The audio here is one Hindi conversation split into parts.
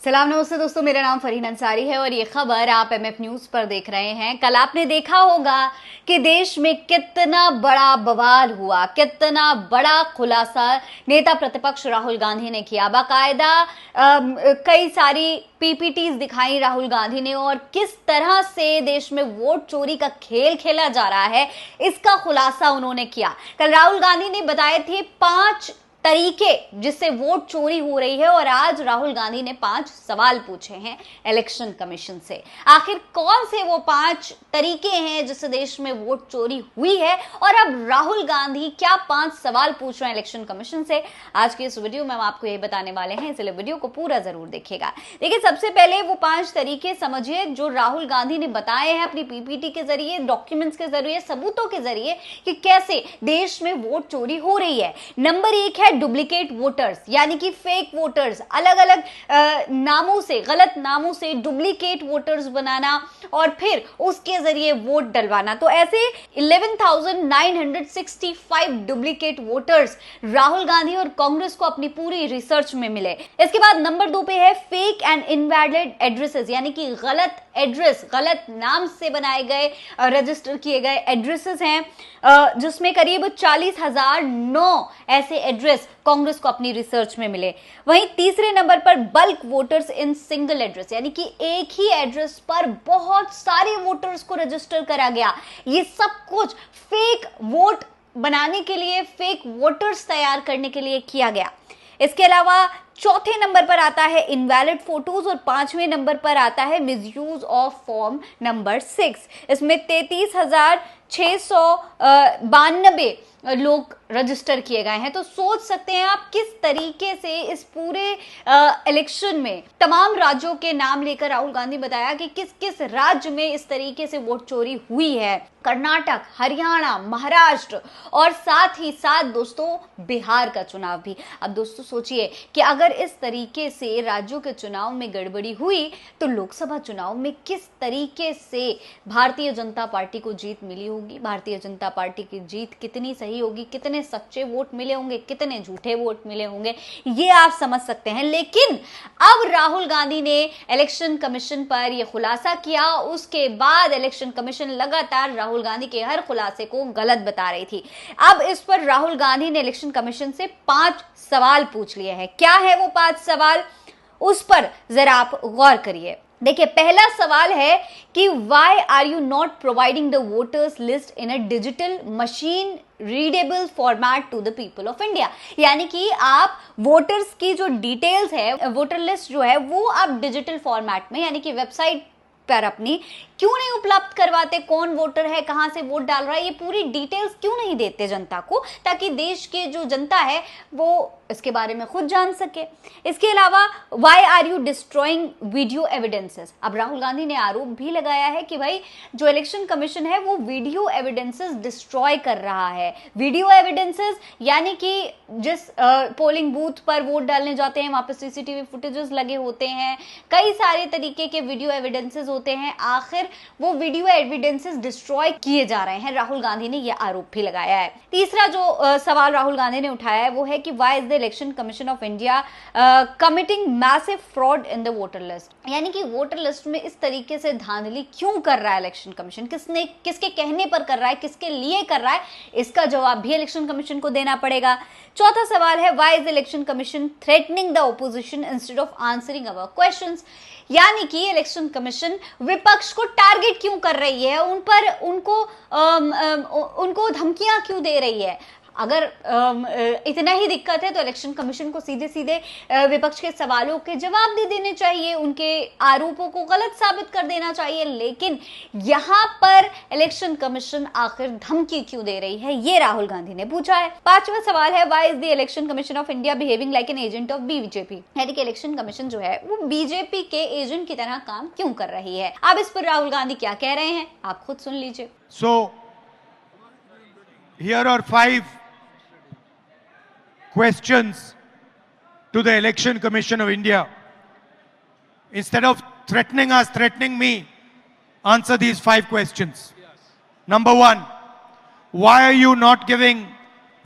सलाम नमस्ते दोस्तों, मेरा नाम फरीन अंसारी है और ये खबर आप एमएफ न्यूज पर देख रहे हैं। कल आपने देखा होगा कि देश में कितना बड़ा बवाल हुआ, कितना बड़ा खुलासा नेता प्रतिपक्ष राहुल गांधी ने किया। बाकायदा कई सारी पीपीटीज दिखाई राहुल गांधी ने और किस तरह से देश में वोट चोरी का खेल खेला जा रहा है, इसका खुलासा उन्होंने किया। कल राहुल गांधी ने बताए थे 5 तरीके जिससे वोट चोरी हो रही है और आज राहुल गांधी ने 5 सवाल पूछे हैं इलेक्शन कमीशन से। आखिर कौन से वो 5 तरीके हैं जिससे देश में वोट चोरी हुई है और अब राहुल गांधी क्या 5 सवाल पूछ रहे हैं इलेक्शन कमीशन से, आज की इस वीडियो में हम आपको यही बताने वाले हैं, इसलिए वीडियो को पूरा जरूर देखिएगा। देखिए, सबसे पहले वो 5 तरीके समझिए जो राहुल गांधी ने बताए हैं अपनी पीपीटी के जरिए, डॉक्यूमेंट्स के जरिए, सबूतों के जरिए कि कैसे देश में वोट चोरी हो रही है। नंबर 1 है डुप्लीकेट वोटर्स, यानी कि फेक वोटर्स, अलग अलग नामों से, गलत नामों से डुप्लीकेट वोटर्स बनाना और फिर उसके जरिए वोट डलवाना। तो ऐसे 11,965 डुप्लीकेट वोटर्स राहुल गांधी और कांग्रेस को अपनी पूरी रिसर्च में मिले। इसके बाद नंबर 2 पे है फेक एंड इनवैलिड एड्रेसेस, यानी कि गलत एड्रेस, गलत नाम से बनाए गए, रजिस्टर किए गए एड्रेसेस हैं, जिसमें करीब 40,009 ऐसे एड्रेस कांग्रेस को अपनी रिसर्च में मिले। वहीं तीसरे नंबर पर bulk voters in single address, यानी कि एक ही एड्रेस पर बहुत सारे वोटर्स को रजिस्टर करा गया। ये सब कुछ फेक वोट बनाने के लिए, फेक वोटर्स तैयार करने के लिए किया गया। इसके अलावा चौथे नंबर पर आता है इनवैलिड फोटोज और 5वें नंबर पर आता है मिसयूज ऑफ फॉर्म नंबर 6। इसमें 33,692 लोग रजिस्टर किए गए हैं। तो सोच सकते हैं आप किस तरीके से इस पूरे इलेक्शन में तमाम राज्यों के नाम लेकर राहुल गांधी बताया कि किस किस राज्य में इस तरीके से वोट चोरी हुई है। कर्नाटक, हरियाणा, महाराष्ट्र और साथ ही साथ दोस्तों बिहार का चुनाव भी। अब दोस्तों सोचिए कि अगर इस तरीके से राज्यों के चुनाव में गड़बड़ी हुई तो लोकसभा चुनाव में किस तरीके से भारतीय जनता पार्टी को जीत मिली होगी, भारतीय जनता पार्टी की जीत कितनी सही होगी, कितने सच्चे वोट मिले होंगे, कितने झूठे वोट मिले होंगे, ये आप समझ सकते हैं। लेकिन अब राहुल गांधी ने इलेक्शन कमीशन पर यह खुलासा किया, उसके बाद इलेक्शन कमीशन लगातार राहुल गांधी के हर खुलासे को गलत बता रही थी। अब इस पर राहुल गांधी ने इलेक्शन कमीशन से 5 सवाल पूछ लिए हैं। क्या है वो 5 सवाल, उस पर जरा आप गौर करिए। देखिए, पहला सवाल है कि why are you not providing the voters list in a digital machine readable format to the people of India, यानी कि आप वोटर्स की जो डिटेल्स है, वोटर लिस्ट जो है वो आप डिजिटल फॉर्मेट में, यानी कि वेबसाइट पर अपनी क्यों नहीं उपलब्ध करवाते, कौन वोटर है, कहां से वोट डाल रहा है, ये पूरी डिटेल्स क्यों नहीं देते जनता को, ताकि देश की जो जनता है वो इसके बारे में खुद जान सके। इसके अलावा why are you destroying video evidences. अब राहुल गांधी ने आरोप भी लगाया है कि भाई जो इलेक्शन कमीशन है वो वीडियो एविडेंसेस डिस्ट्रॉय कर रहा है। वीडियो एविडेंसेस यानी कि जिस पोलिंग बूथ पर वोट डालने जाते हैं वहां पर सीसीटीवी फुटेजेस लगे होते हैं, कई सारे तरीके के वीडियो एविडेंसेस होते हैं, आखिर वो वीडियो एविडेंसेस डिस्ट्रॉय किए जा रहे हैं। राहुल गांधी ने यह आरोप भी लगाया है। तीसरा जो सवाल राहुल गांधी ने उठाया है वो है कि why is the election commission of India committing massive fraud in the voter list, यानी कि वोटर लिस्ट में इस तरीके से धांधली क्यों कर रहा है इलेक्शन कमीशन, किसके कहने पर कर रहा है, किसके लिए कर रहा है, इसका जवाब भी इलेक्शन कमीशन को देना पड़ेगा। चौथा सवाल है why is election commission threatening the opposition instead of answering our questions, यानी कि इलेक्शन कमीशन विपक्ष को टारगेट क्यों कर रही है, उन पर उनको धमकियां क्यों दे रही है। अगर इतना ही दिक्कत है तो इलेक्शन कमीशन को सीधे सीधे विपक्ष के सवालों के जवाब दे देने चाहिए, उनके आरोपों को गलत साबित कर देना चाहिए। लेकिन यहां पर इलेक्शन कमीशन आखिर धमकी क्यों दे रही है, ये राहुल गांधी ने पूछा है। 5वां सवाल है why is the election commission of India behaving like an agent of BJP, यानी कि इलेक्शन कमीशन जो है वो बीजेपी के एजेंट की तरह काम क्यों कर रही है। अब इस पर राहुल गांधी क्या कह रहे हैं आप खुद सुन लीजिए। So here are 5 questions to the Election Commission of India. Instead of threatening us, threatening me, answer these 5 questions. Number 1, why are you not giving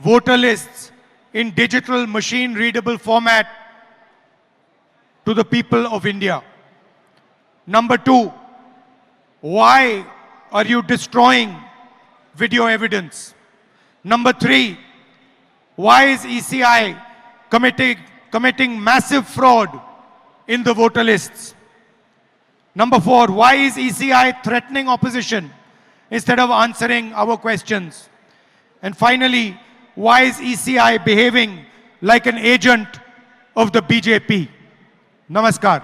voter lists in digital machine readable format to the people of India? Number two, why are you destroying video evidence? Number three, why is ECI committing massive fraud in the voter lists? Number four, why is ECI threatening opposition instead of answering our questions? And finally, why is ECI behaving like an agent of the BJP? Namaskar.